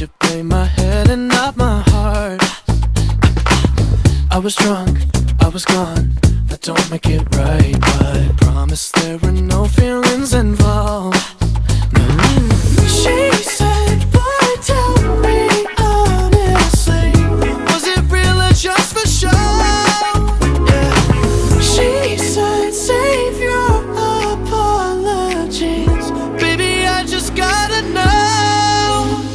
you play my head and not my heart? I was drunk, I was gone, that don't make it right, but promise there were no feelings involved. She said, boy, tell me honestly, was it real or just for show? Yeah. She said, save your apologies, baby, I just gotta know.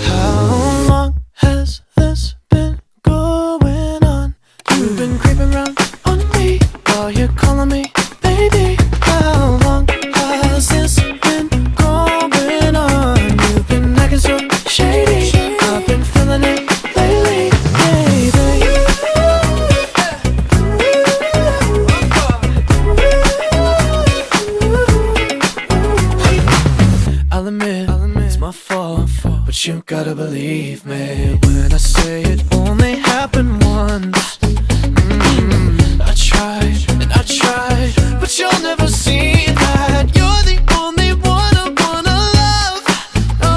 How long has this been going on? You've been creeping around on me while you're calling me baby. How long has this been going on? You've been acting so shady, I've been feeling it lately, baby. I'll admit, it's my fault, but you gotta believe me when I say it only happened once. I tried and I tried, but you'll never see that you're the only one I wanna love. Oh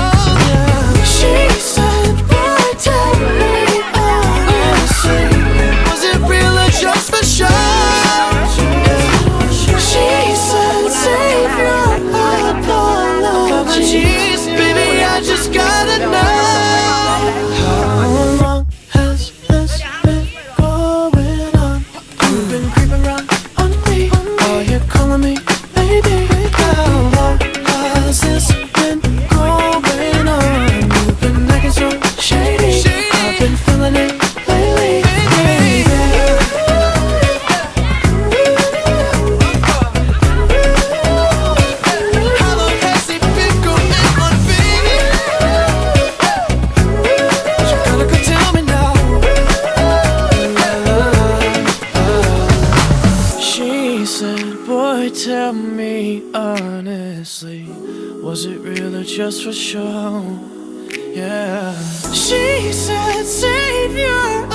yeah. She said, boy, tell me honestly, was it real or just for show? She said, save your apologies, baby, I just gotta know. How long has this been going on? You've been creeping around on me while you're calling me baby. How long has this been going on? You've been acting so shady, I've been feeling it lately, baby. How long has it been going on, baby? You gotta go tell me now. She said, boy, tell me honestly, was it real or just for show? Yeah. She said, save your